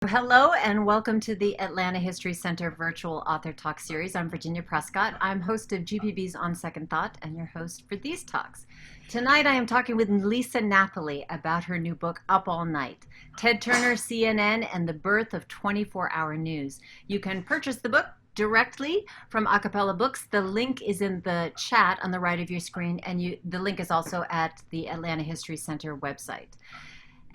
Hello and welcome to the Atlanta History Center Virtual Author Talk Series. I'm Virginia Prescott. I'm host of GPB's On Second Thought and your host for these talks. Tonight I am talking with Lisa Napoli about her new book, Up All Night, Ted Turner, CNN, and the Birth of 24-Hour News. You can purchase the book directly from Acapella Books. The link is in the chat on the right of your screen, and the link is also at the Atlanta History Center website.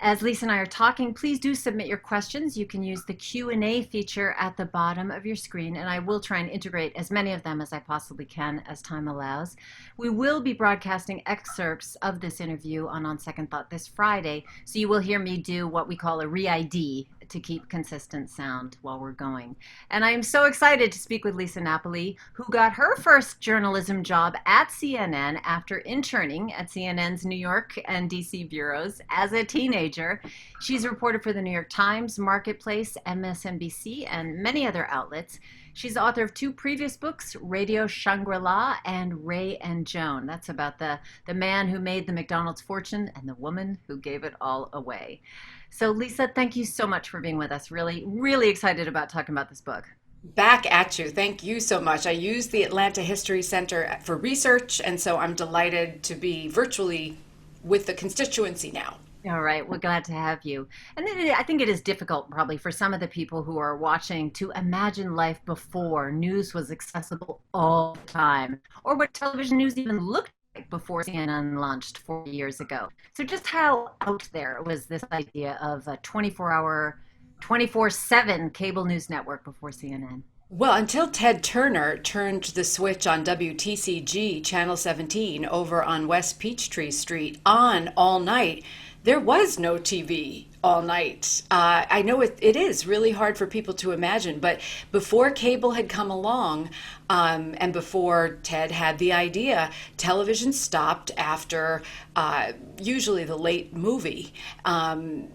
As Lisa and I are talking, please do submit your questions. You can use the Q&A feature at the bottom of your screen, and I will try and integrate as many of them as I possibly can as time allows. We will be broadcasting excerpts of this interview on Second Thought this Friday, so you will hear me do what we call a re-ID to keep consistent sound while we're going. And I am so excited to speak with Lisa Napoli, who got her first journalism job at CNN after interning at CNN's New York and DC bureaus as a teenager. She's reported for the New York Times, Marketplace, MSNBC, and many other outlets. She's the author of two previous books, Radio Shangri-La and Ray and Joan. That's about the man who made the McDonald's fortune and the woman who gave it all away. So Lisa, thank you so much for being with us. Really, really excited about talking about this book. Back at you. Thank you so much. I use the Atlanta History Center for research, and so I'm delighted to be virtually with the constituency now. All right, we're glad to have you. And I think it is difficult probably for some of the people who are watching to imagine life before news was accessible all the time, or what television news even looked like before CNN launched 4 years ago. So just how out there was this idea of a 24-hour, 24/7 cable news network before CNN? Well, until Ted Turner turned the switch on WTCG Channel 17 over on West Peachtree Street on all night, there was no TV all night. I know it is really hard for people to imagine, but before cable had come along, and before Ted had the idea, television stopped after usually the late movie. And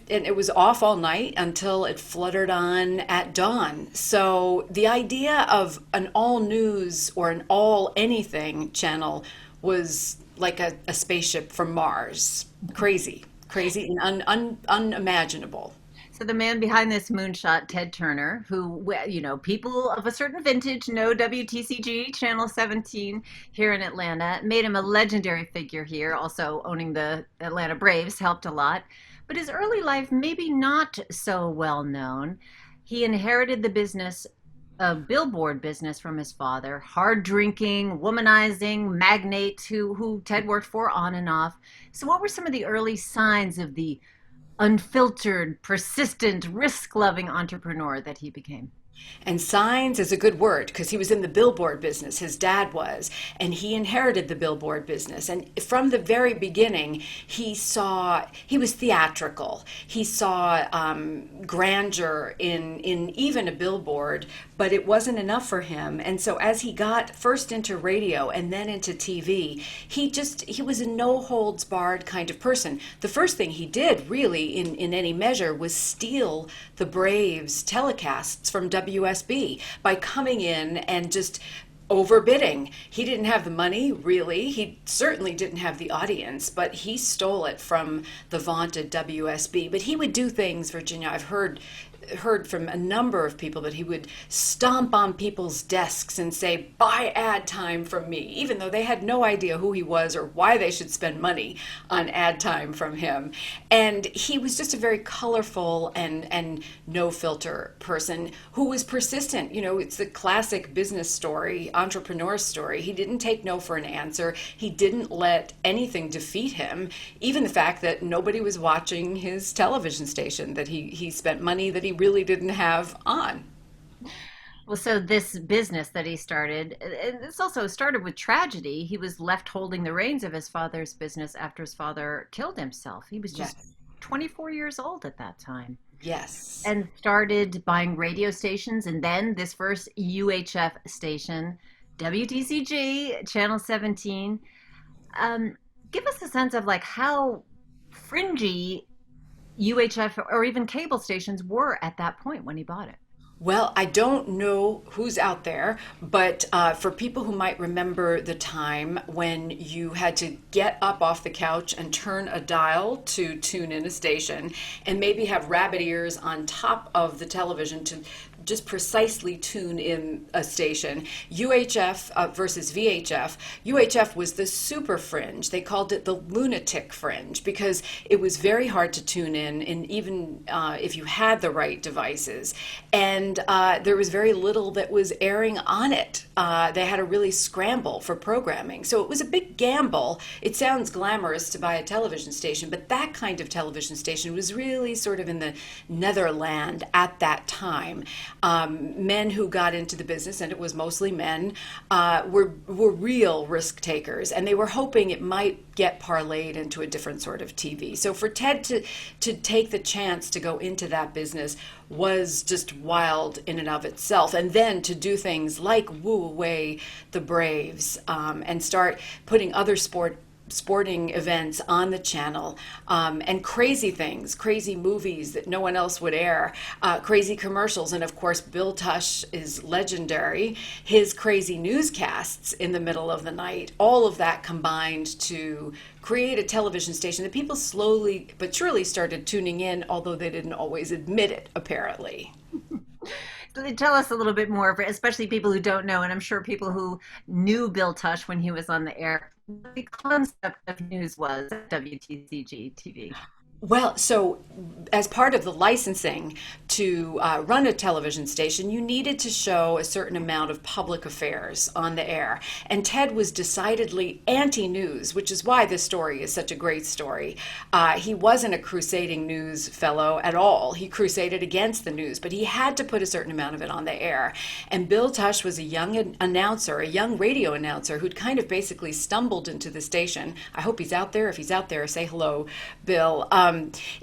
it was off all night until it fluttered on at dawn. So the idea of an all news or an all anything channel was like a spaceship from Mars. Crazy, crazy and unimaginable. So the man behind this moonshot, Ted Turner, who, people of a certain vintage know WTCG, Channel 17 here in Atlanta, made him a legendary figure here. Also owning the Atlanta Braves helped a lot. But his early life, maybe not so well known. He inherited the business, a billboard business from his father, hard drinking, womanizing magnate who Ted worked for on and off. So what were some of the early signs of the unfiltered, persistent, risk-loving entrepreneur that he became? And signs is a good word because he was in the billboard business. His dad was, and he inherited the billboard business. And from the very beginning, he was theatrical. He saw grandeur in even a billboard, but it wasn't enough for him. And so as he got first into radio and then into TV, he was a no holds barred kind of person. The first thing he did really in any measure was steal the Braves telecasts from WSB by coming in and just overbidding. He didn't have the money, really. He certainly didn't have the audience, but he stole it from the vaunted WSB. But he would do things, Virginia, I've heard from a number of people that he would stomp on people's desks and say, buy ad time from me, even though they had no idea who he was or why they should spend money on ad time from him. And he was just a very colorful and no filter person who was persistent. It's the classic business story, entrepreneur story. He didn't take no for an answer. He didn't let anything defeat him, even the fact that nobody was watching his television station that he spent money that he really didn't have on. Well, so this business that he started, and this also started with tragedy. He was left holding the reins of his father's business after his father killed himself. He was just Yes. 24 years old at that time Yes. and started buying radio stations and then this first UHF station, WTCG, Channel 17. Um, Give us a sense of like how fringy UHF or even cable stations were at that point when he bought it. Well, I don't know who's out there, but for people who might remember the time when you had to get up off the couch and turn a dial to tune in a station, and maybe have rabbit ears on top of the television to just precisely tune in a station. UHF versus VHF. UHF was the super fringe. They called it the lunatic fringe because it was very hard to tune in, and even if you had the right devices. And there was very little that was airing on it. They had to really scramble for programming. So it was a big gamble. It sounds glamorous to buy a television station, but that kind of television station was really sort of in the netherland at that time. Men who got into the business, and it was mostly men, were real risk takers, and they were hoping it might get parlayed into a different sort of TV. So for Ted to take the chance to go into that business was just wild in and of itself. And then to do things like woo away the Braves, and start putting other sporting events on the channel, and crazy things, crazy movies that no one else would air, crazy commercials. And of course, Bill Tush is legendary. His crazy newscasts in the middle of the night, all of that combined to create a television station that people slowly but surely started tuning in, although they didn't always admit it, apparently. Tell us a little bit more, especially people who don't know, and I'm sure people who knew Bill Tush when he was on the air, what the concept of news was at WTCG TV. Well, so as part of the licensing to run a television station, you needed to show a certain amount of public affairs on the air. And Ted was decidedly anti news, which is why this story is such a great story. He wasn't a crusading news fellow at all. He crusaded against the news, but he had to put a certain amount of it on the air. And Bill Tush was a young announcer, a young radio announcer who'd kind of basically stumbled into the station. I hope he's out there. If he's out there, say hello, Bill.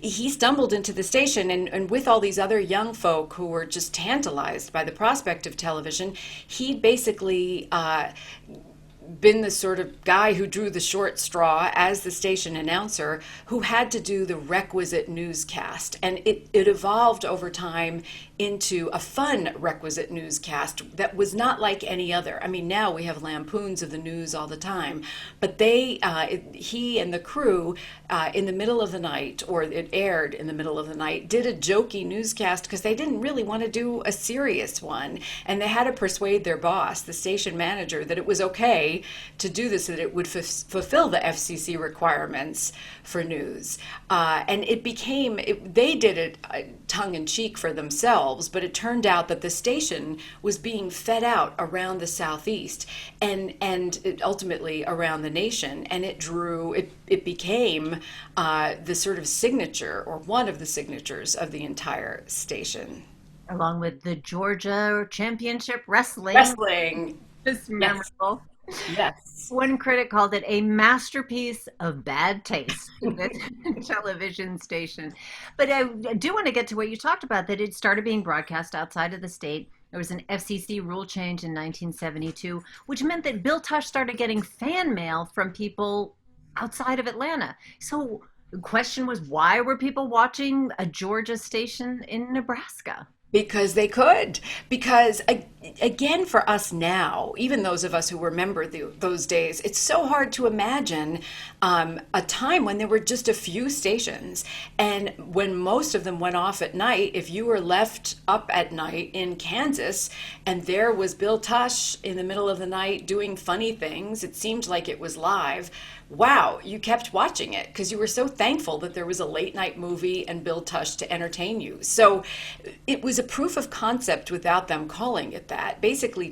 He stumbled into the station, and with all these other young folk who were just tantalized by the prospect of television, he basically been the sort of guy who drew the short straw as the station announcer who had to do the requisite newscast. And it evolved over time into a fun requisite newscast that was not like any other. I mean, now we have lampoons of the news all the time, but he and the crew, in the middle of the night, or it aired in the middle of the night, did a jokey newscast because they didn't really want to do a serious one. And they had to persuade their boss, the station manager, that it was okay to do this, that it would fulfill the FCC requirements for news. And they did it tongue in cheek for themselves, but it turned out that the station was being fed out around the Southeast, and ultimately around the nation. And it became the sort of signature, or one of the signatures, of the entire station. Along with the Georgia Championship Wrestling. Wrestling. It's Yes. memorable. Yes. One critic called it a masterpiece of bad taste, the television station. But I do want to get to what you talked about, that it started being broadcast outside of the state. There was an FCC rule change in 1972, which meant that Bill Tush started getting fan mail from people outside of Atlanta. So the question was, why were people watching a Georgia station in Nebraska? Because they could. Because again, for us now, even those of us who remember those days, it's so hard to imagine a time when there were just a few stations. And when most of them went off at night, if you were left up at night in Kansas and there was Bill Tush in the middle of the night doing funny things, it seemed like it was live. Wow, you kept watching it because you were so thankful that there was a late night movie and Bill Tush to entertain you. So it was a proof of concept without them calling it that. Basically,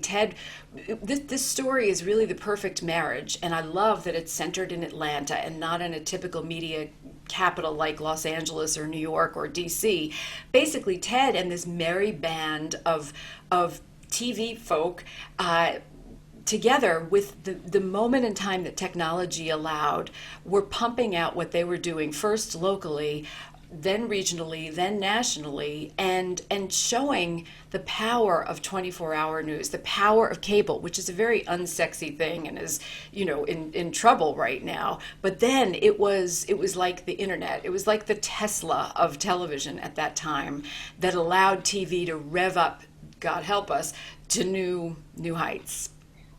this story is really the perfect marriage, and I love that it's centered in Atlanta and not in a typical media capital like Los Angeles or New York or DC. Basically, Ted and this merry band of TV folk, together with the moment in time that technology allowed, were pumping out what they were doing, first locally, then regionally, then nationally, and showing the power of 24-hour news, the power of cable, which is a very unsexy thing and is, in trouble right now. But then it was like the internet. It was like the Tesla of television at that time that allowed TV to rev up God help us, to new heights.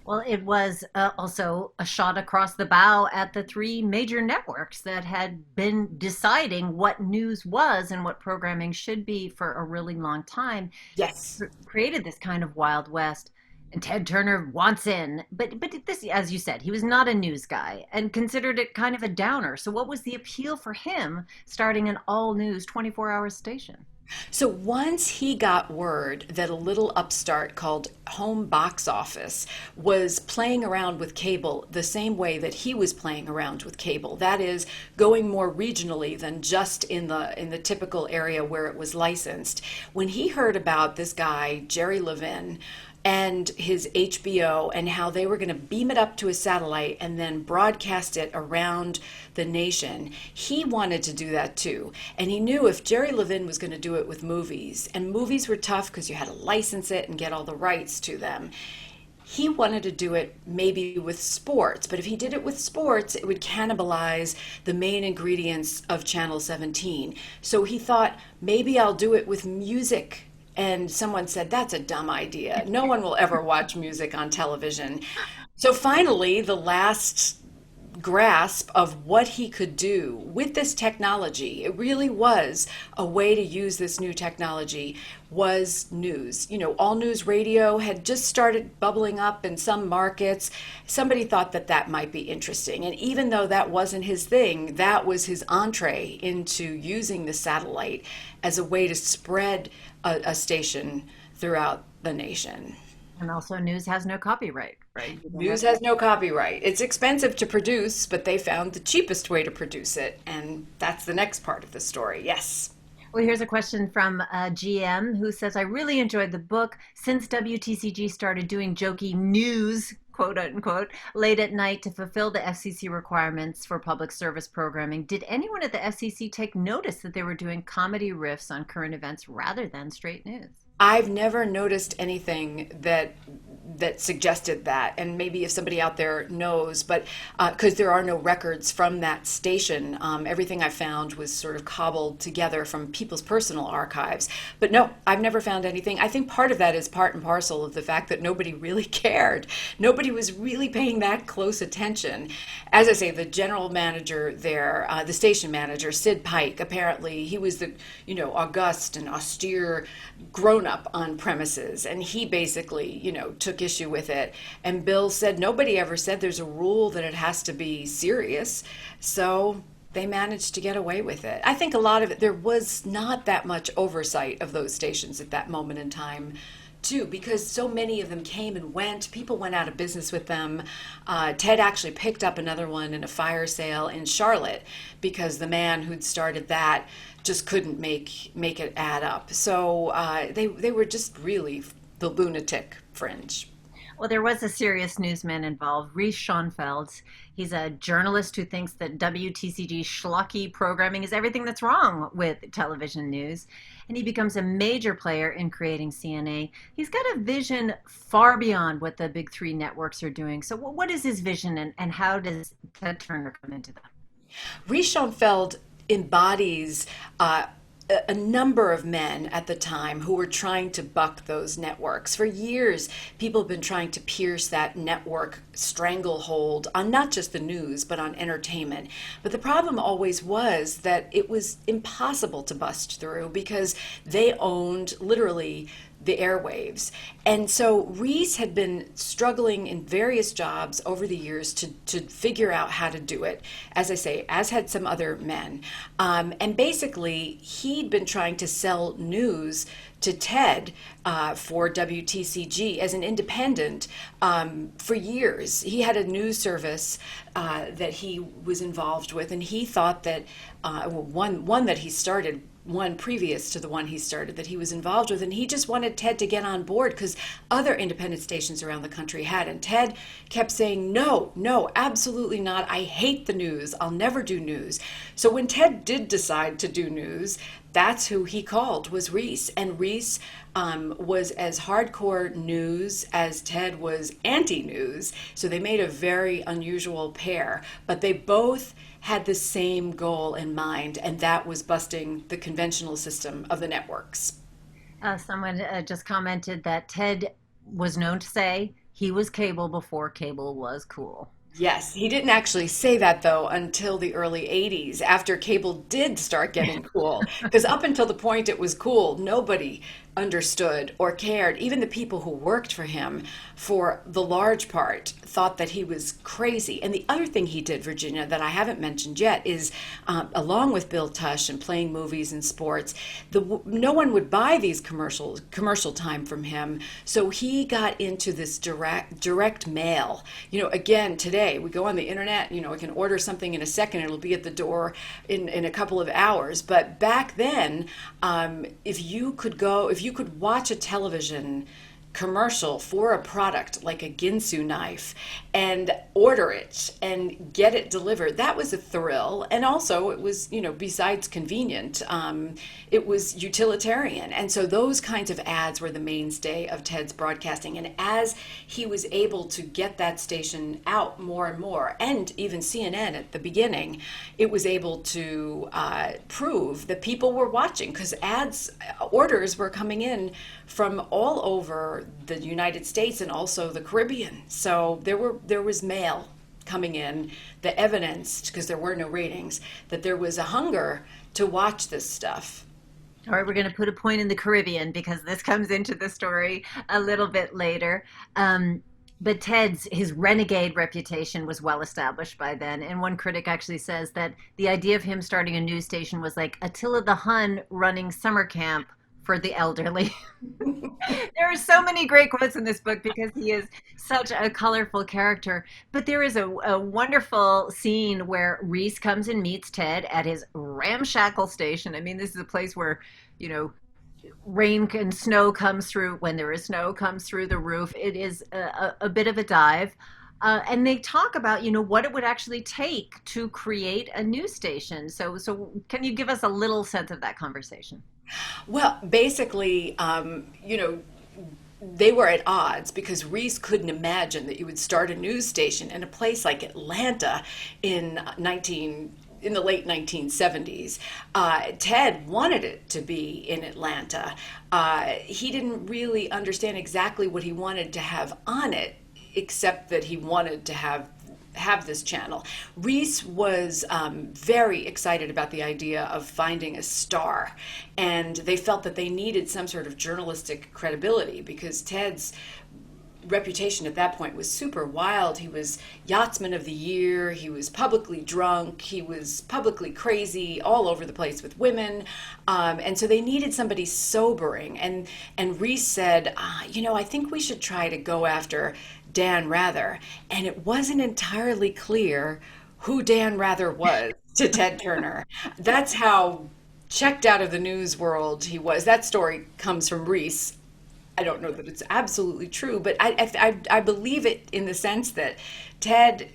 Well, it was also a shot across the bow at the three major networks that had been deciding what news was and what programming should be for a really long time. Yes. Created this kind of Wild West. And Ted Turner wants in, but this, as you said, he was not a news guy and considered it kind of a downer. So, what was the appeal for him starting an all news 24-hour station? So once he got word that a little upstart called Home Box Office was playing around with cable the same way that he was playing around with cable, that is going more regionally than just in the typical area where it was licensed. When he heard about this guy, Jerry Levin, and his HBO and how they were going to beam it up to a satellite and then broadcast it around the nation. He wanted to do that too. And he knew if Jerry Levin was going to do it with movies, and movies were tough because you had to license it and get all the rights to them. He wanted to do it maybe with sports, but if he did it with sports, it would cannibalize the main ingredients of Channel 17. So he thought, maybe I'll do it with music. And someone said, that's a dumb idea. No one will ever watch music on television. So finally, the last grasp of what he could do with this technology, it really was a way to use this new technology, was news. You know, all news radio had just started bubbling up in some markets. Somebody thought that that might be interesting. And even though that wasn't his thing, that was his entree into using the satellite as a way to spread a station throughout the nation. And also, news has no copyright, right? You don't have News has no copyright. It's expensive to produce, but they found the cheapest way to produce it. And that's the next part of the story. Yes. Well, here's a question from GM who says, I really enjoyed the book. Since WTCG started doing jokey news, quote unquote, late at night to fulfill the FCC requirements for public service programming, did anyone at the FCC take notice that they were doing comedy riffs on current events rather than straight news? I've never noticed anything that suggested that, and maybe if somebody out there knows, but because there are no records from that station, everything I found was sort of cobbled together from people's personal archives. But no, I've never found anything. I think part of that is part and parcel of the fact that nobody really cared. Nobody was really paying that close attention. As I say, the general manager there, the station manager, Sid Pike, apparently he was the, august and austere grown-up on premises, and he basically, took issue with it. And Bill said nobody ever said there's a rule that it has to be serious. So they managed to get away with it. I think a lot of it, there was not that much oversight of those stations at that moment in time, too, because so many of them came and went. People went out of business with them. Ted actually picked up another one in a fire sale in Charlotte because the man who'd started that just couldn't make it add up. So they were just really the lunatic fringe. Well, there was a serious newsman involved, Reece Schoenfeld. He's a journalist who thinks that WTCG schlocky programming is everything that's wrong with television news. And he becomes a major player in creating CNA. He's got a vision far beyond what the big three networks are doing. So, what is his vision, and how does Ted Turner come into that? Reece Schoenfeld embodies a number of men at the time who were trying to buck those networks. For years, people have been trying to pierce that network stranglehold on not just the news, but on entertainment. But the problem always was that it was impossible to bust through because they owned literally the airwaves. And so Reece had been struggling in various jobs over the years to figure out how to do it, as I say, as had some other men. And basically, he'd been trying to sell news to Ted for WTCG as an independent for years. He had a news service that he was involved with, and he thought that one that he started, one previous to the one he started that he was involved with, and he just wanted Ted to get on board because other independent stations around the country had, and Ted kept saying, no, absolutely not, I hate the news, I'll never do news. So when Ted did decide to do news, that's who he called, was Reece. And Reece was as hardcore news as Ted was anti-news, so they made a very unusual pair, but they both had the same goal in mind, and that was busting the conventional system of the networks. Someone just commented that Ted was known to say he was cable before cable was cool. Yes, he didn't actually say that though until the early 80s, after cable did start getting cool. Because up until the point it was cool, nobody understood or cared. Even the people who worked for him, for the large part, thought that he was crazy. And the other thing he did, Virginia, that I haven't mentioned yet is, along with Bill Tush and playing movies and sports, no one would buy these commercial time from him. So he got into this direct mail. Again, today we go on the internet. I can order something in a second. It'll be at the door in a couple of hours. But back then, if you could watch a television commercial for a product like a Ginsu knife and order it and get it delivered, that was a thrill. And also, it was, besides convenient, it was utilitarian. And so those kinds of ads were the mainstay of Ted's broadcasting. And as he was able to get that station out more and more, and even CNN at the beginning, it was able to prove that people were watching, because orders were coming in from all over the United States and also the Caribbean. So there was mail coming in that evidenced, because there were no ratings, that there was a hunger to watch this stuff. All right, we're going to put a point in the Caribbean because this comes into the story a little bit later. But his renegade reputation was well established by then. And one critic actually says that the idea of him starting a news station was like Attila the Hun running summer camp for the elderly. There are so many great quotes in this book because he is such a colorful character. But there is a wonderful scene where Reece comes and meets Ted at his ramshackle station. I mean, this is a place where, you know, rain and snow comes through. When there is snow, comes through the roof. It is a bit of a dive. And they talk about, what it would actually take to create a news station. So can you give us a little sense of that conversation? Well, basically, they were at odds because Reese couldn't imagine that you would start a news station in a place like Atlanta in the late 1970s. Ted wanted it to be in Atlanta. He didn't really understand exactly what he wanted to have on it, except that he wanted to have this channel. Reese was very excited about the idea of finding a star, and they felt that they needed some sort of journalistic credibility because Ted's reputation at that point was super wild. He was Yachtsman of the Year, he was publicly drunk, he was publicly crazy, all over the place with women, and so they needed somebody sobering. And Reese said, I think we should try to go after Dan Rather. And it wasn't entirely clear who Dan Rather was to Ted Turner. That's how checked out of the news world he was. That story comes from Reese. I don't know that it's absolutely true, but I believe it in the sense that Ted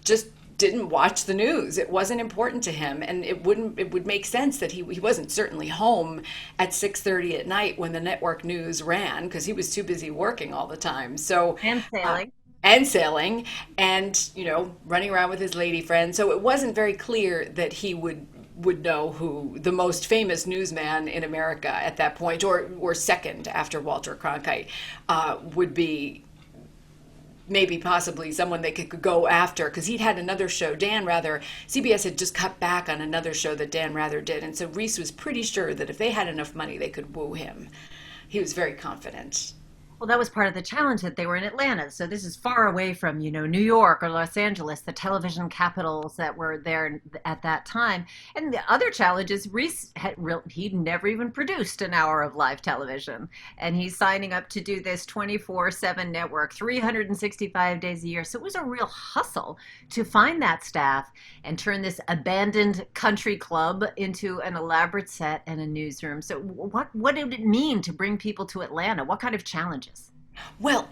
just didn't watch the news. It wasn't important to him, and it would make sense that he wasn't certainly home at 6:30 at night when the network news ran, because he was too busy working all the time. So And sailing. and sailing, and running around with his lady friend. So it wasn't very clear that he would know who the most famous newsman in America at that point, or second after Walter Cronkite, would be. Maybe possibly someone they could go after, because he'd had another show. Dan Rather, CBS had just cut back on another show that Dan Rather did, and so Reese was pretty sure that if they had enough money, they could woo him. He was very confident. Well, that was part of the challenge that they were in Atlanta. So this is far away from, New York or Los Angeles, the television capitals that were there at that time. And the other challenge is he'd never even produced an hour of live television. And he's signing up to do this 24/7 network, 365 days a year. So it was a real hustle to find that staff and turn this abandoned country club into an elaborate set and a newsroom. So what did it mean to bring people to Atlanta? What kind of challenges? Well,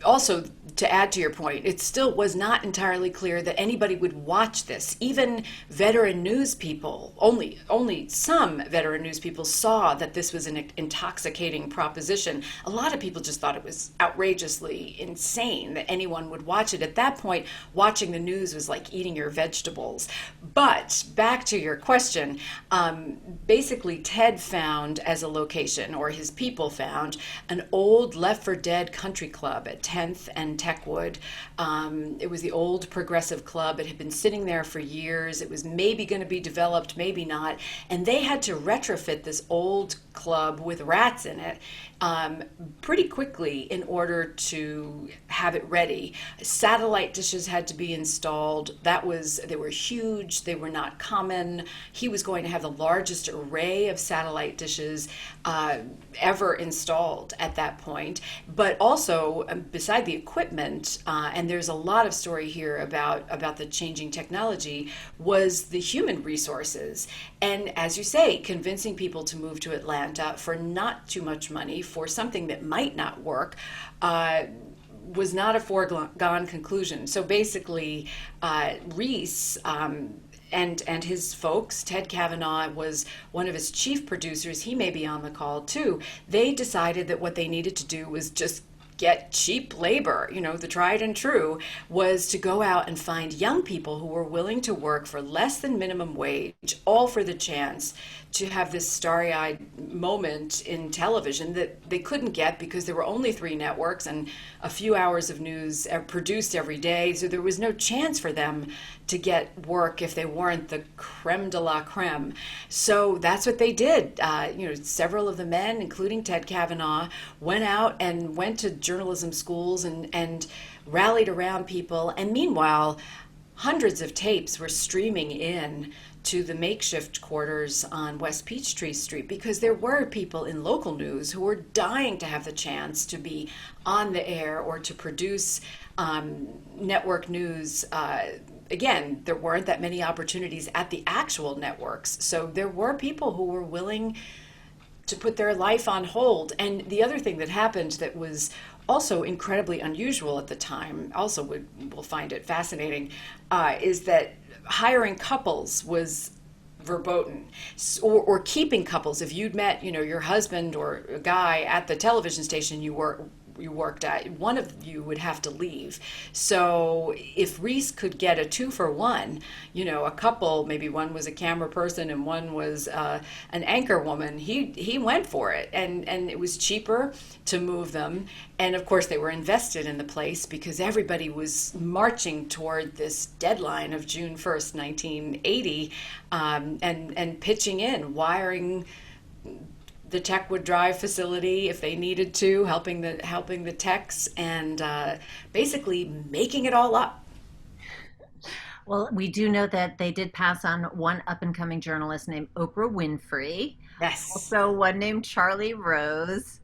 also, to add to your point, it still was not entirely clear that anybody would watch this. Even veteran news people, only some veteran news people saw that this was an intoxicating proposition. A lot of people just thought it was outrageously insane that anyone would watch it. At that point, watching the news was like eating your vegetables. But back to your question, basically, Ted found as a location, or his people found, an old Left for Dead country club at 10th and Techwood. It was the old progressive club. It had been sitting there for years. It was maybe going to be developed, maybe not. And they had to retrofit this old club with rats in it pretty quickly in order to have it ready. Satellite dishes had to be installed. They were huge. They were not common. He was going to have the largest array of satellite dishes ever installed at that point. But also, beside the equipment, and there's a lot of story here about the changing technology, was the human resources. And as you say, convincing people to move to Atlanta for not too much money, for something that might not work, was not a foregone conclusion. So basically, Reece and his folks, Ted Kavanaugh was one of his chief producers. He may be on the call too. They decided that what they needed to do was just get cheap labor. The tried and true was to go out and find young people who were willing to work for less than minimum wage, all for the chance to have this starry-eyed moment in television that they couldn't get because there were only three networks and a few hours of news produced every day. So there was no chance for them to get work if they weren't the creme de la creme. So that's what they did. Several of the men, including Ted Kavanaugh, went out and went to journalism schools and rallied around people. And meanwhile, hundreds of tapes were streaming in to the makeshift quarters on West Peachtree Street because there were people in local news who were dying to have the chance to be on the air or to produce network news. Again, there weren't that many opportunities at the actual networks. So there were people who were willing to put their life on hold. And the other thing that happened that was also incredibly unusual at the time, also we'll find it fascinating, is that hiring couples was verboten, or keeping couples. If you'd met, your husband or a guy at the television station you worked at, one of you would have to leave. So if Reece could get a 2-for-1, a couple, maybe one was a camera person and one was an anchor woman, he went for it, and it was cheaper to move them. And of course they were invested in the place because everybody was marching toward this deadline of June 1st, 1980, and pitching in, wiring the Techwood Drive facility if they needed to, helping the techs, and basically making it all up. Well, we do know that they did pass on one up and coming journalist named Oprah Winfrey, Yes. also one named Charlie Rose.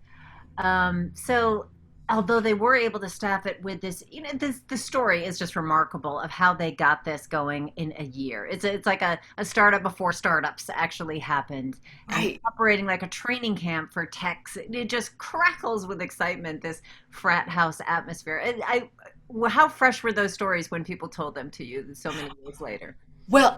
So although they were able to staff it with this, the story is just remarkable of how they got this going in a year. It's like a startup before startups actually happened, and Right. operating like a training camp for techs. It just crackles with excitement, this frat house atmosphere. How fresh were those stories when people told them to you so many years later? Well,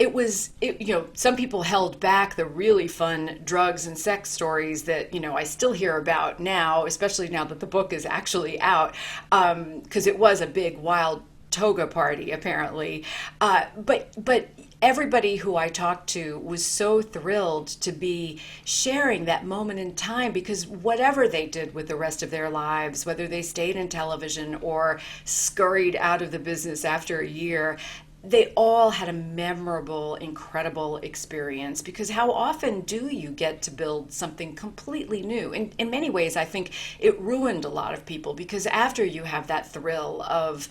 some people held back the really fun drugs and sex stories that, I still hear about now, especially now that the book is actually out, because it was a big, wild toga party, apparently. But everybody who I talked to was so thrilled to be sharing that moment in time because whatever they did with the rest of their lives, whether they stayed in television or scurried out of the business after a year, they all had a memorable, incredible experience because how often do you get to build something completely new? In many ways, I think it ruined a lot of people because after you have that thrill of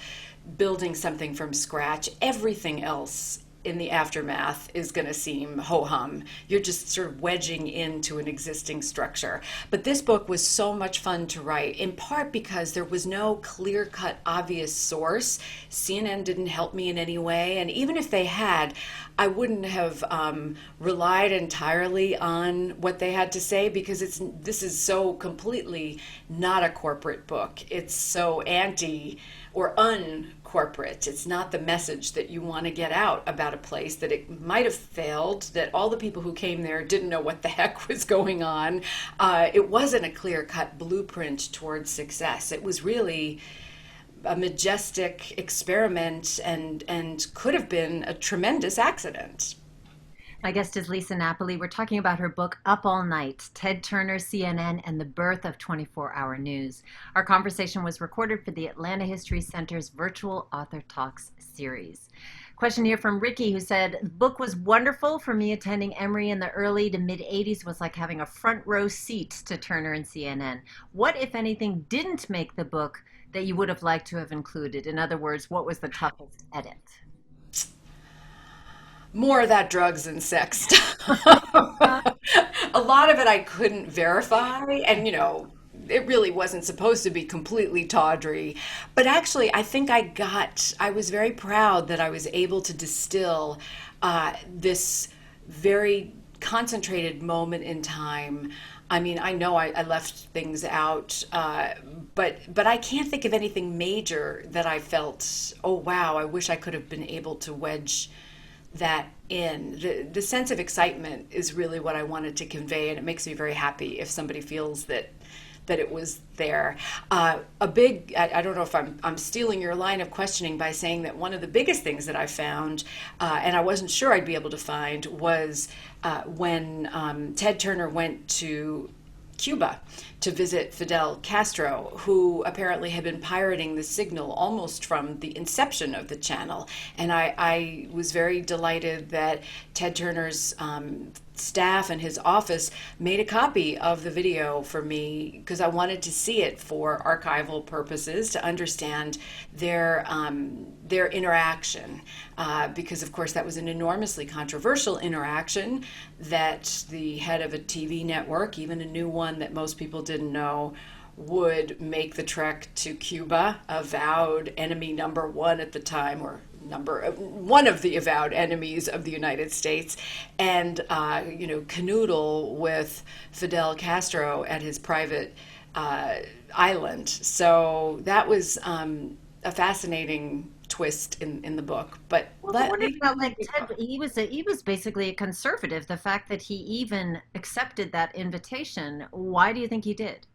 building something from scratch, everything else in the aftermath is going to seem ho hum. You're just sort of wedging into an existing structure. But this book was so much fun to write, in part because there was no clear cut, obvious source. CNN didn't help me in any way. And even if they had, I wouldn't have relied entirely on what they had to say, because this is so completely not a corporate book. It's so anti or uncorporate. It's not the message that you want to get out about a place, that it might have failed, that all the people who came there didn't know what the heck was going on. It wasn't a clear cut blueprint towards success. It was really a majestic experiment, and could have been a tremendous accident. My guest is Lisa Napoli. We're talking about her book, Up All Night, Ted Turner, CNN, and the Birth of 24-Hour News. Our conversation was recorded for the Atlanta History Center's Virtual Author Talks series. Question here from Ricky, who said, the book was wonderful. For me, attending Emory in the early to mid-'80s was like having a front row seat to Turner and CNN. What, if anything, didn't make the book that you would have liked to have included? In other words, what was the toughest edit? More of that drugs and sex stuff. A lot of it I couldn't verify, and it really wasn't supposed to be completely tawdry. But actually, I think I was very proud that I was able to distill this very concentrated moment in time. I mean, I know I left things out, but I can't think of anything major that I felt, oh wow, I wish I could have been able to wedge that in. The sense of excitement is really what I wanted to convey, and it makes me very happy if somebody feels that it was there. I don't know if I'm stealing your line of questioning by saying that one of the biggest things that I found, and I wasn't sure I'd be able to find, was when Ted Turner went to Cuba to visit Fidel Castro, who apparently had been pirating the signal almost from the inception of the channel. And I was very delighted that Ted Turner's staff and his office made a copy of the video for me, because I wanted to see it for archival purposes, to understand their interaction, because of course that was an enormously controversial interaction, that the head of a TV network, even a new one that most people didn't know, would make the trek to Cuba, avowed enemy number one at the time, or one of the avowed enemies of the United States, and canoodle with Fidel Castro at his private island. So that was a fascinating twist in the book. But Well, the wonder about like Ted, he was basically a conservative. The fact that he even accepted that invitation, why do you think he did?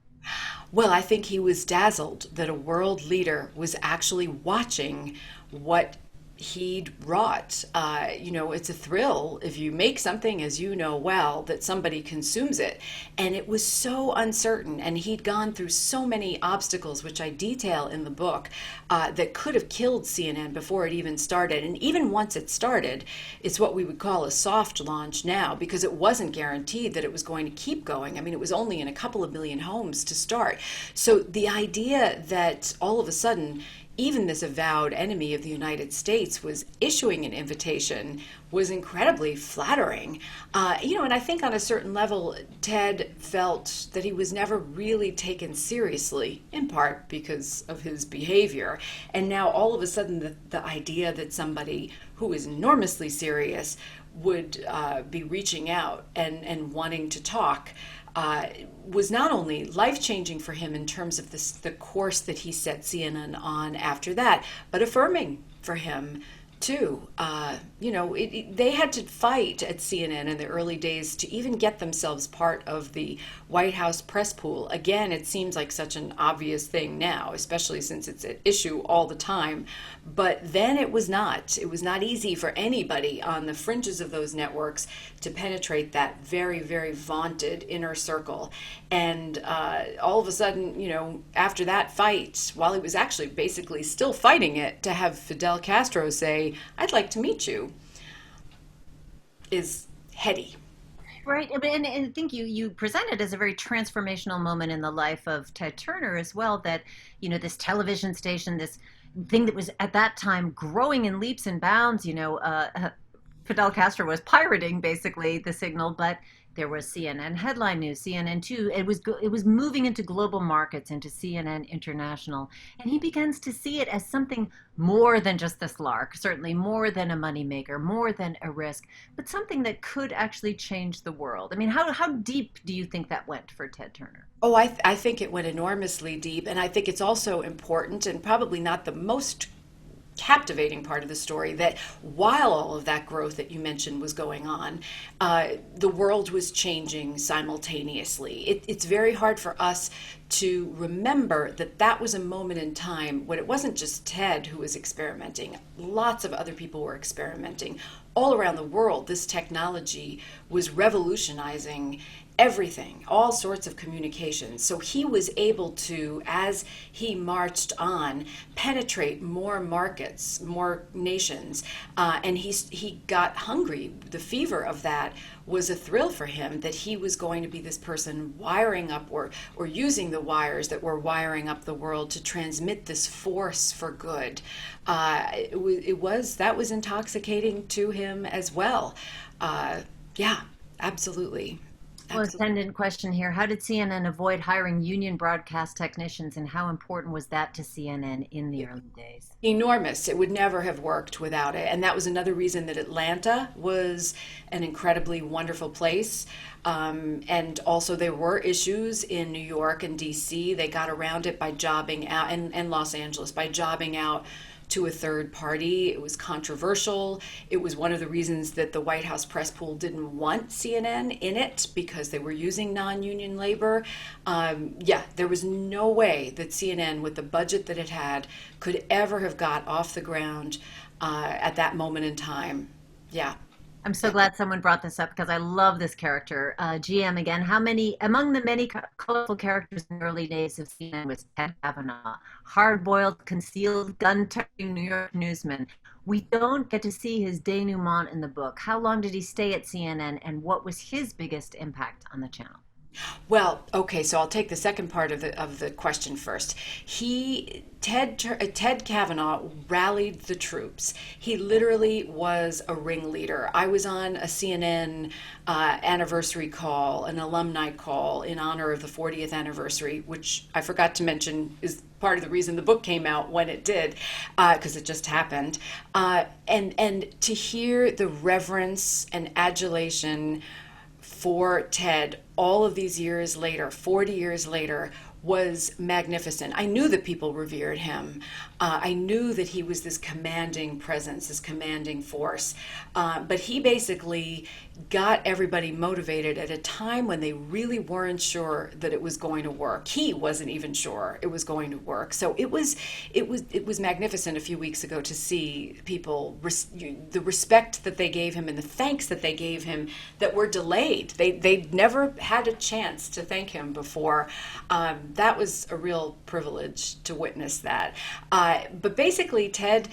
well, I think he was dazzled that a world leader was actually watching what he'd wrought. It's a thrill if you make something, as you know well, that somebody consumes it. And it was so uncertain, and he'd gone through so many obstacles, which I detail in the book, that could have killed CNN before it even started. And even once it started, it's what we would call a soft launch now, because it wasn't guaranteed that it was going to keep going. I mean, it was only in a couple of million homes to start. So the idea that all of a sudden, even this avowed enemy of the United States was issuing an invitation was incredibly flattering. And I think on a certain level, Ted felt that he was never really taken seriously, in part because of his behavior. And now all of a sudden, the idea that somebody who is enormously serious would be reaching out and wanting to talk was not only life-changing for him in terms of the course that he set CNN on after that, but affirming for him too. They had to fight at CNN in the early days to even get themselves part of the White House press pool. Again, it seems like such an obvious thing now, especially since it's at issue all the time. But then it was not. It was not easy for anybody on the fringes of those networks to penetrate that very, very vaunted inner circle. And all of a sudden, after that fight, while he was actually basically still fighting it, to have Fidel Castro say, "I'd like to meet you," is heady. Right. And I think you present it as a very transformational moment in the life of Ted Turner as well, that, this television station, this thing that was at that time growing in leaps and bounds, Fidel Castro was pirating basically the signal, but there was CNN headline news, CNN two. It was moving into global markets, into CNN International, and he begins to see it as something more than just this lark, certainly more than a moneymaker, more than a risk, but something that could actually change the world. I mean, how deep do you think that went for Ted Turner? Oh, I think it went enormously deep. And I think it's also important and probably not the most captivating part of the story that while all of that growth that you mentioned was going on, the world was changing simultaneously. It's very hard for us to remember that that was a moment in time when it wasn't just Ted who was experimenting. Lots of other people were experimenting. All around the world, this technology was revolutionizing everything, all sorts of communications. So he was able to, as he marched on, penetrate more markets, more nations, and he got hungry. The fever of that was a thrill for him that he was going to be this person wiring up or using the wires that were wiring up the world to transmit this force for good. That was intoxicating to him as well. Yeah, absolutely. Well, Absolutely. attendant question here. How did CNN avoid hiring union broadcast technicians, and how important was that to CNN in the early days? Enormous. It would never have worked without it. And that was another reason that Atlanta was an incredibly wonderful place. And also, there were issues in New York and DC. They got around it by jobbing out, and Los Angeles, by jobbing out to a third party. It was controversial. It was one of the reasons that the White House press pool didn't want CNN in it because they were using non union labor. Yeah, there was no way that CNN, with the budget that it had, could ever have got off the ground at that moment in time. Yeah. I'm so glad someone brought this up because I love this character. GM again. How many, among the many colorful characters in the early days of CNN was Ted Kavanaugh, hard-boiled, concealed, gun-toting New York newsman. We don't get to see his denouement in the book. How long did he stay at CNN, and what was his biggest impact on the channel? Well, okay, so I'll take the second part of the question first. Ted Kavanaugh rallied the troops. He literally was a ringleader. I was on a CNN anniversary call, an alumni call in honor of the 40th anniversary, which I forgot to mention is part of the reason the book came out when it did, because it just happened. And to hear the reverence and adulation for Ted all of these years later, 40 years later, was magnificent. I knew that people revered him. I knew that he was this commanding presence, this commanding force. But he basically got everybody motivated at a time when they really weren't sure that it was going to work. He wasn't even sure it was going to work. So it was magnificent a few weeks ago to see people the respect that they gave him and the thanks that they gave him that were delayed. They'd never had a chance to thank him before. That was a real privilege to witness that. But basically, Ted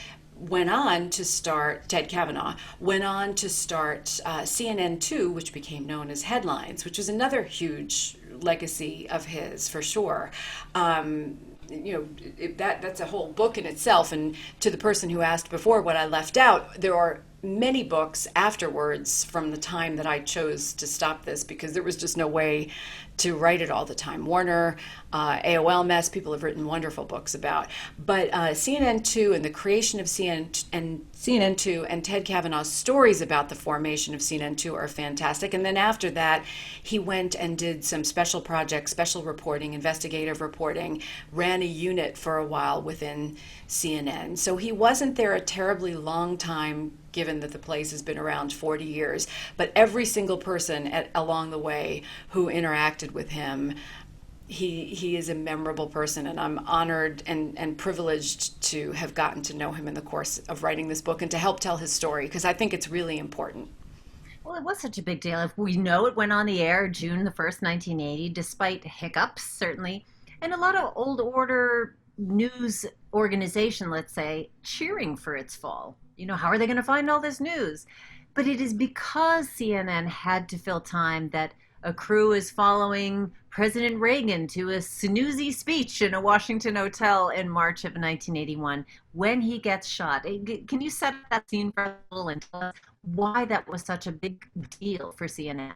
Kavanaugh went on to start CNN2, which became known as Headlines, which was another huge legacy of his for sure. That's a whole book in itself. And to the person who asked before what I left out, there are many books afterwards from the time that I chose to stop this because there was just no way to write it all the time. Warner, AOL Mess, people have written wonderful books about. But CNN2 and the creation of CNN2 and Ted Kavanaugh's stories about the formation of CNN2 are fantastic. And then after that, he went and did some special projects, special reporting, investigative reporting, ran a unit for a while within CNN. So he wasn't there a terribly long time, given that the place has been around 40 years. But every single person along the way who interacted with him, he is a memorable person, and I'm honored and privileged to have gotten to know him in the course of writing this book and to help tell his story, because I think it's really important. Well, it was such a big deal. If we know it went on the air June the 1st, 1980, despite hiccups, certainly, and a lot of old order news organization, let's say, cheering for its fall. How are they going to find all this news? But it is because CNN had to fill time that a crew is following President Reagan to a snoozy speech in a Washington hotel in March of 1981 when he gets shot. Can you set that scene for us a little and tell us why that was such a big deal for CNN?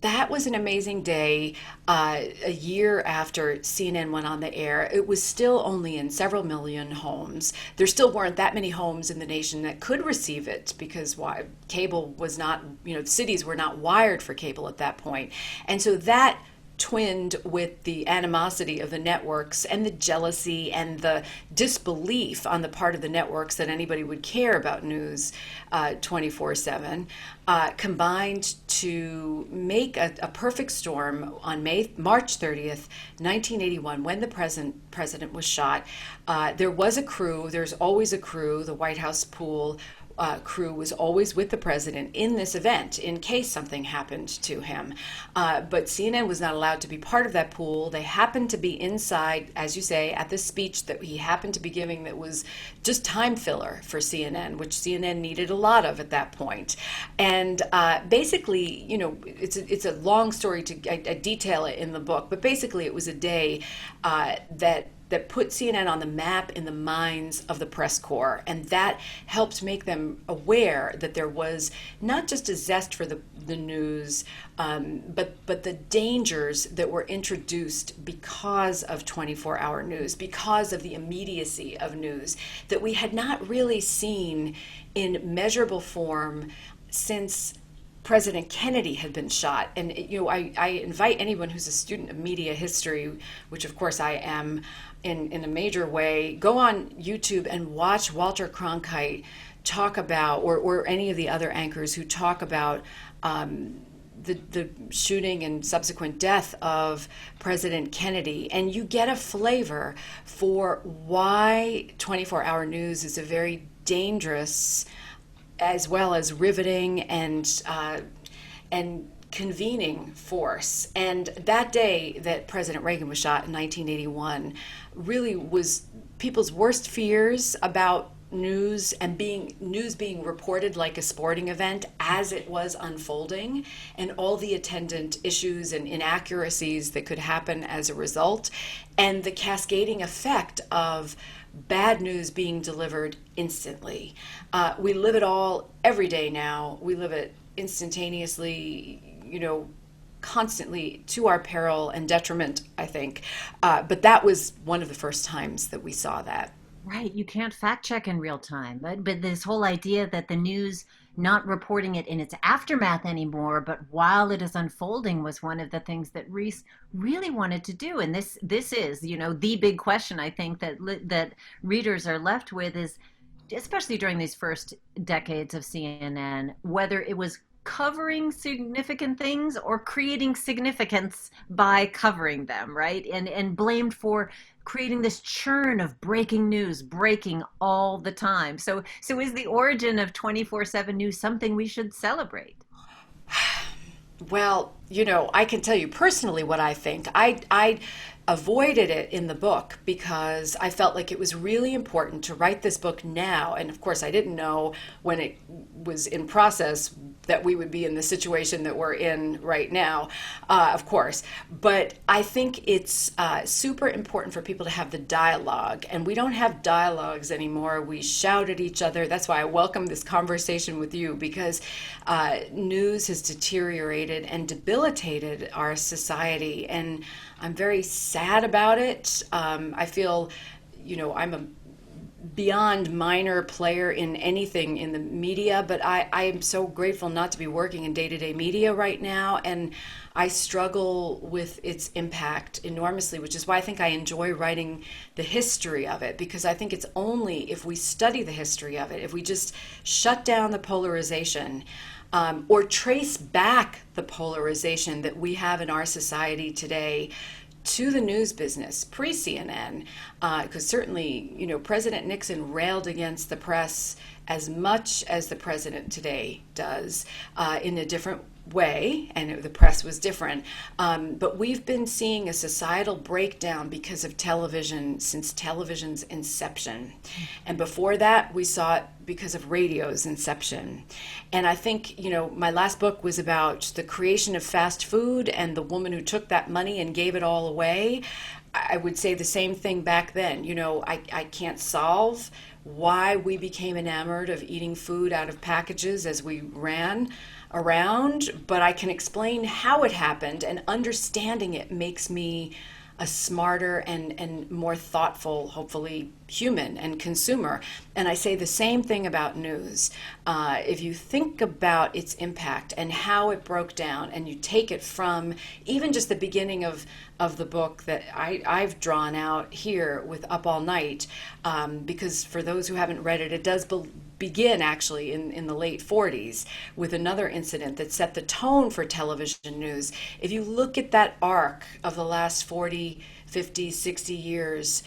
That was an amazing day. A year after CNN went on the air, it was still only in several million homes. There still weren't that many homes in the nation that could receive it because why, cable was not, cities were not wired for cable at that point. And so that twinned with the animosity of the networks and the jealousy and the disbelief on the part of the networks that anybody would care about news 24/7, combined to make a perfect storm on March 30th, 1981, when the president was shot. There was a crew, there's always a crew, the White House pool crew was always with the president in this event in case something happened to him. But CNN was not allowed to be part of that pool. They happened to be inside, as you say, at the speech that he happened to be giving that was just time filler for CNN, which CNN needed a lot of at that point. And basically, it's a long story I detail it in the book, but basically it was a day that put CNN on the map in the minds of the press corps. And that helped make them aware that there was not just a zest for the news, but the dangers that were introduced because of 24-hour news, because of the immediacy of news that we had not really seen in measurable form since President Kennedy had been shot. And I invite anyone who's a student of media history, which of course I am in a major way, go on YouTube and watch Walter Cronkite talk about, or any of the other anchors who talk about the shooting and subsequent death of President Kennedy, and you get a flavor for why 24-hour news is a very dangerous as well as riveting and convening force. And that day that President Reagan was shot in 1981 really was people's worst fears about news and news being reported like a sporting event as it was unfolding, and all the attendant issues and inaccuracies that could happen as a result, and the cascading effect of bad news being delivered instantly. We live it all every day now. We live it instantaneously, constantly, to our peril and detriment, I think. But that was one of the first times that we saw that. Right, you can't fact check in real time. But this whole idea that the news not reporting it in its aftermath anymore, but while it is unfolding, was one of the things that Reece really wanted to do. And this is, the big question I think that readers are left with is, especially during these first decades of CNN, whether it was covering significant things or creating significance by covering them, right? And blamed for creating this churn of breaking news, breaking all the time. So is the origin of 24/7 news something we should celebrate? Well, I can tell you personally what I think. I avoided it in the book because I felt like it was really important to write this book now. And of course, I didn't know when it was in process that we would be in the situation that we're in right now, of course. But I think it's super important for people to have the dialogue. And we don't have dialogues anymore. We shout at each other. That's why I welcome this conversation with you, because news has deteriorated and debilitated our society. And I'm very sad about it. I feel, I'm a beyond minor player in anything in the media, but I am so grateful not to be working in day-to-day media right now, and I struggle with its impact enormously, which is why I think I enjoy writing the history of it, because I think it's only if we study the history of it, if we just shut down the polarization, or trace back the polarization that we have in our society today to the news business pre-CNN, because certainly, President Nixon railed against the press as much as the president today does, in a different way, and the press was different. But we've been seeing a societal breakdown because of television since television's inception. And before that, we saw it because of radio's inception. And I think, my last book was about the creation of fast food and the woman who took that money and gave it all away. I would say the same thing back then. I can't solve why we became enamored of eating food out of packages as we ran around, but I can explain how it happened, and understanding it makes me a smarter and more thoughtful, hopefully, human and consumer. And I say the same thing about news. If you think about its impact and how it broke down, and you take it from even just the beginning of the book that I've drawn out here with Up All Night, because for those who haven't read it, it does begin actually in the late 40s with another incident that set the tone for television news. If you look at that arc of the last 40, 50, 60 years,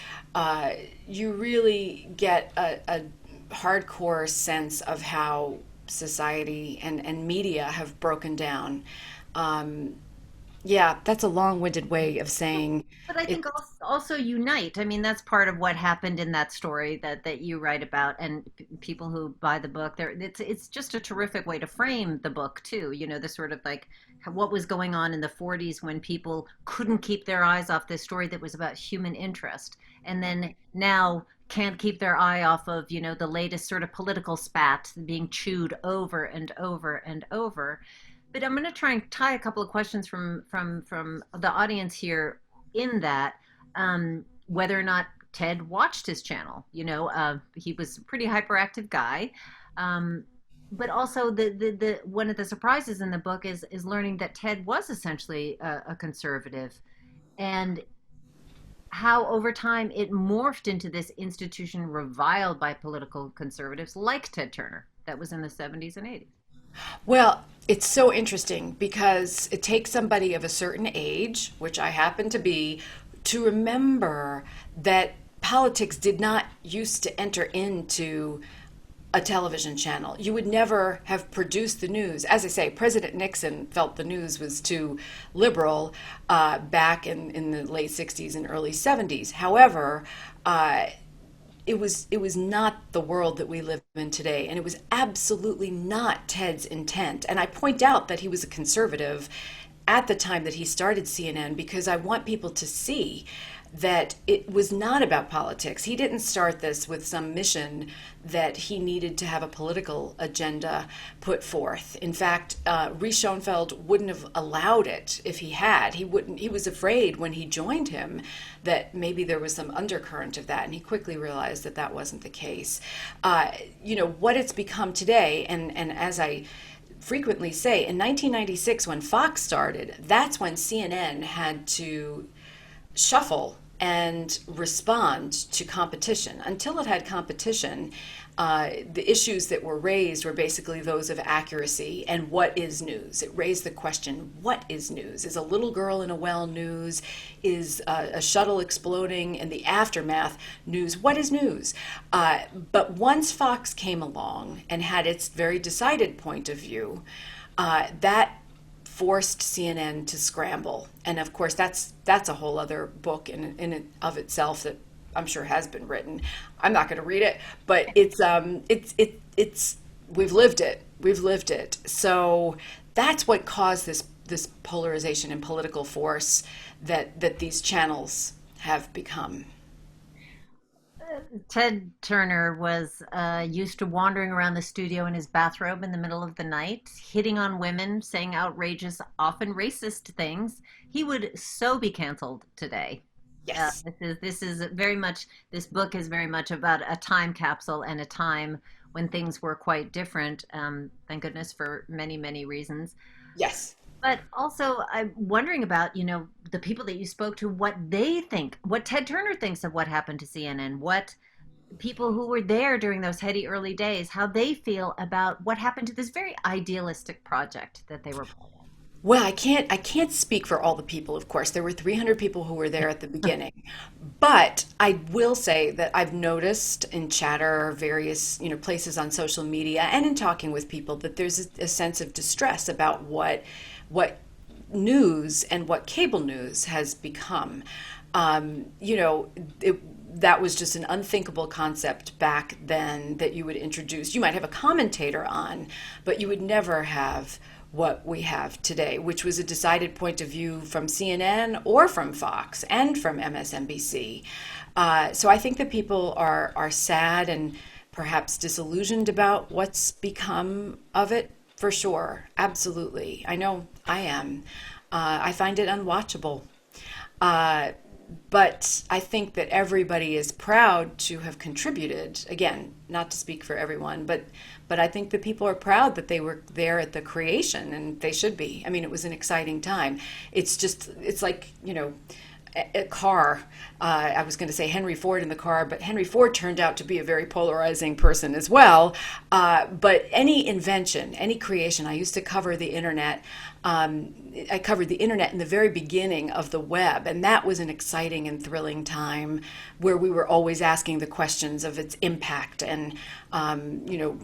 you really get a hardcore sense of how society and media have broken down. Yeah, that's a long-winded way of saying But I it. think also unite. I mean, that's part of what happened in that story that you write about, and people who buy the book. There, it's just a terrific way to frame the book too. The sort of like what was going on in the 40s when people couldn't keep their eyes off this story that was about human interest, and then now can't keep their eye off of the latest sort of political spat being chewed over and over and over. But I'm going to try and tie a couple of questions from the audience here in that whether or not Ted watched his channel. He was a pretty hyperactive guy. Um, but also the one of the surprises in the book is learning that Ted was essentially a conservative, and how over time it morphed into this institution reviled by political conservatives like Ted Turner that was in the 70s and 80s. Well, it's so interesting because it takes somebody of a certain age, which I happen to be, to remember that politics did not used to enter into a television channel. You would never have produced the news. As I say, President Nixon felt the news was too liberal back in the late 60s and early 70s. However, it was not the world that we live in today, and it was absolutely not Ted's intent. And I point out that he was a conservative at the time that he started CNN because I want people to see that it was not about politics. He didn't start this with some mission that he needed to have a political agenda put forth. In fact, Reece Schoenfeld wouldn't have allowed it if he had. He wouldn't. He was afraid when he joined him that maybe there was some undercurrent of that, and he quickly realized that that wasn't the case. What it's become today, and as I frequently say, in 1996 when Fox started, that's when CNN had to shuffle and respond to competition. Until it had competition, the issues that were raised were basically those of accuracy and what is news. It raised the question, what is news? Is a little girl in a well news? Is a shuttle exploding in the aftermath news? What is news? But once Fox came along and had its very decided point of view, that forced CNN to scramble. And of course, that's a whole other book in and of itself that I'm sure has been written. I'm not going to read it, but it's we've lived it. We've lived it. So that's what caused this polarization and political force that these channels have become. Ted Turner was used to wandering around the studio in his bathrobe in the middle of the night, hitting on women, saying outrageous, often racist things. He would so be canceled today. Yes. This is very much, this book is very much about a time capsule and a time when things were quite different. Thank goodness for many, many reasons. Yes. But also, I'm wondering about, the people that you spoke to, what they think, what Ted Turner thinks of what happened to CNN, what people who were there during those heady early days, how they feel about what happened to this very idealistic project that they were part of. Well, I can't speak for all the people, of course. There were 300 people who were there at the beginning. But I will say that I've noticed in chatter, various, places on social media and in talking with people that there's a sense of distress about what news and what cable news has become. That was just an unthinkable concept back then that you would introduce. You might have a commentator on, but you would never have what we have today, which was a decided point of view from CNN or from Fox and from MSNBC. So I think that people are sad and perhaps disillusioned about what's become of it, for sure. Absolutely. I know I am. I find it unwatchable. Uh, but I think that everybody is proud to have contributed. Again, not to speak for everyone, but I think that people are proud that they were there at the creation, and they should be. I mean, it was an exciting time. It's like, a car. I was going to say Henry Ford in the car, but Henry Ford turned out to be a very polarizing person as well. But any invention, any creation, I used to cover the internet. I covered the internet in the very beginning of the web, and that was an exciting and thrilling time where we were always asking the questions of its impact and,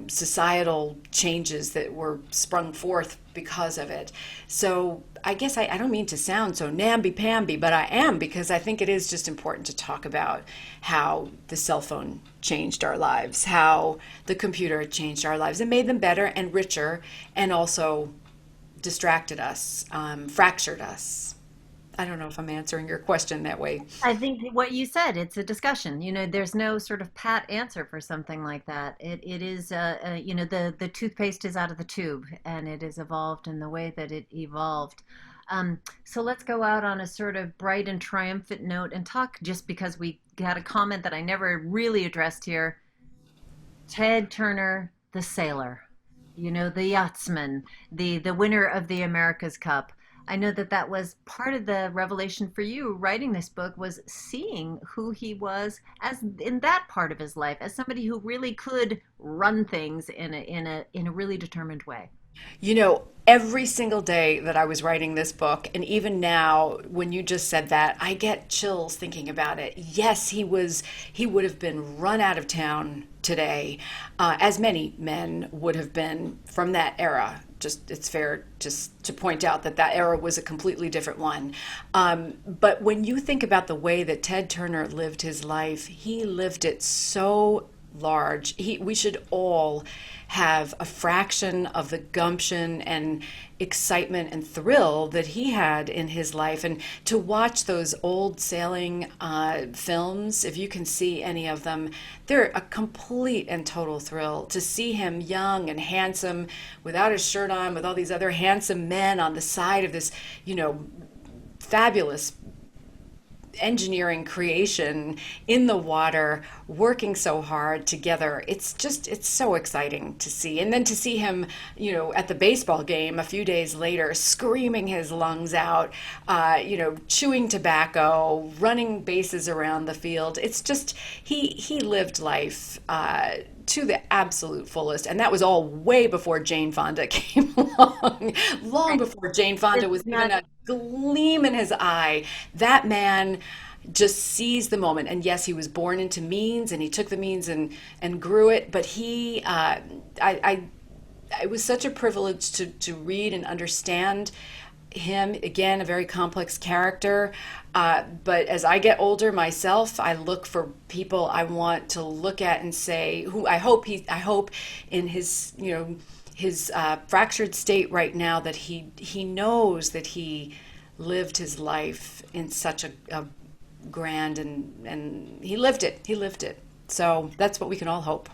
societal changes that were sprung forth because of it. So I guess I don't mean to sound so namby-pamby, but I am, because I think it is just important to talk about how the cell phone changed our lives, how the computer changed our lives and made them better and richer, and also distracted us, fractured us. I don't know if I'm answering your question that way. I think what you said, it's a discussion. There's no sort of pat answer for something like that. It is, the toothpaste is out of the tube, and it has evolved in the way that it evolved. So let's go out on a sort of bright and triumphant note and talk, just because we had a comment that I never really addressed here. Ted Turner, the sailor, the yachtsman, the winner of the America's Cup. I know that that was part of the revelation for you writing this book, was seeing who he was as in that part of his life, as somebody who really could run things in a really determined way. Every single day that I was writing this book, and even now, when you just said that, I get chills thinking about it. Yes, he would have been run out of town today, as many men would have been from that era. Just, it's fair just to point out that that era was a completely different one. But when you think about the way that Ted Turner lived his life, he lived it so large. We should all have a fraction of the gumption and excitement and thrill that he had in his life. And to watch those old sailing films, if you can see any of them, they're a complete and total thrill. To see him young and handsome, without his shirt on, with all these other handsome men on the side of this, fabulous engineering creation in the water, working so hard together. It's so exciting to see. And then to see him, at the baseball game a few days later, screaming his lungs out, chewing tobacco, running bases around the field. It's just, he lived life to the absolute fullest. And that was all way before Jane Fonda came along, long before Jane Fonda It's was even not. a gleam in his eye. That man just seized the moment. And yes, he was born into means, and he took the means and grew it. But it was such a privilege to read and understand him. Again, a very complex character. But as I get older myself, I look for people I want to look at and say, who I hope in his, his fractured state right now, that he knows that he lived his life in such a grand, and he lived it. So that's what we can all hope.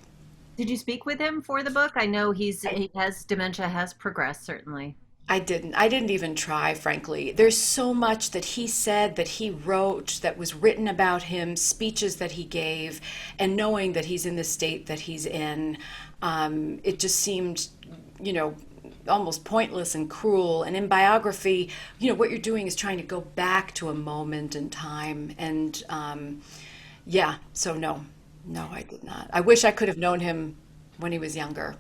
Did you speak with him for the book? I know he has dementia has progressed, certainly. I didn't even try, frankly. There's so much that he said, that he wrote, that was written about him, speeches that he gave, and knowing that he's in the state that he's in, it just seemed, you know, almost pointless and cruel. And in biography, what you're doing is trying to go back to a moment in time. And so no, I did not. I wish I could have known him when he was younger.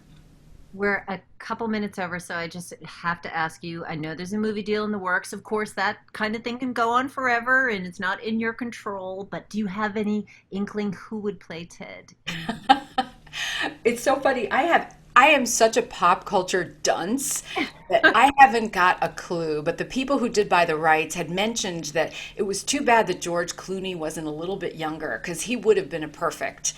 We're a couple minutes over, so I just have to ask you. I know there's a movie deal in the works. Of course, that kind of thing can go on forever and it's not in your control, but do you have any inkling who would play Ted in? It's so funny. I am such a pop culture dunce that I haven't got a clue. But the people who did buy the rights had mentioned that it was too bad that George Clooney wasn't a little bit younger because he would have been a perfect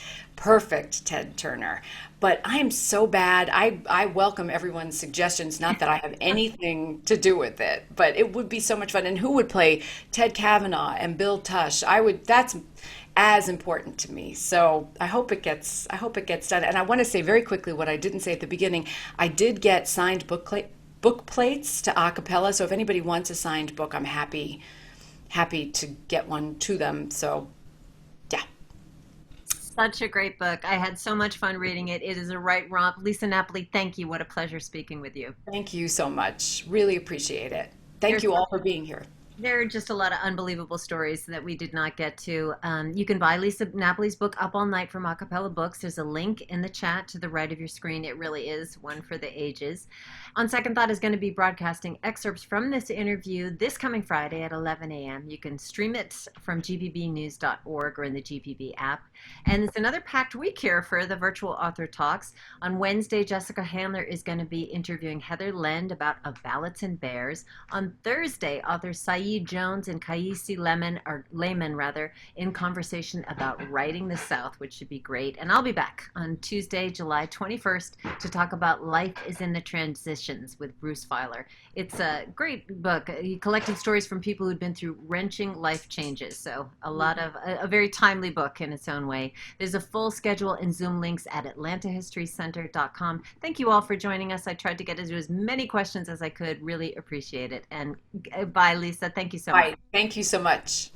Ted Turner. But I am so bad. I welcome everyone's suggestions. Not that I have anything to do with it, but it would be so much fun. And who would play Ted Kavanaugh and Bill Tush? I would. That's as important to me. So I hope it gets done. And I want to say very quickly what I didn't say at the beginning. I did get signed book plates to acapella. So if anybody wants a signed book, I'm happy to get one to them. So yeah. Such a great book. I had so much fun reading it. It is a right romp. Lisa Napoli, thank you. What a pleasure speaking with you. Thank you so much. Really appreciate it. Thank There's you all for being here. There are just a lot of unbelievable stories that we did not get to. You can buy Lisa Napoli's book Up All Night from Acapella Books. There's a link in the chat to the right of your screen. It really is one for the ages. On Second Thought is going to be broadcasting excerpts from this interview this coming Friday at 11 a.m. You can stream it from gpbnews.org or in the GPB app. And it's another packed week here for the virtual author talks. On Wednesday, Jessica Handler is going to be interviewing Heather Lend about Of Ballots and Bears. On Thursday, author Saeed Jones and Kaisi Lehman rather, in conversation about writing the South, which should be great. And I'll be back on Tuesday, July 21st, to talk about Life is in the Transitions with Bruce Feiler. It's a great book. He collected stories from people who'd been through wrenching life changes. So a very timely book in its own way. There's a full schedule and Zoom links at atlantahistorycenter.com. Thank you all for joining us. I tried to get into as many questions as I could. Really appreciate it. And bye, Lisa. Thank you so much. Bye. Thank you so much.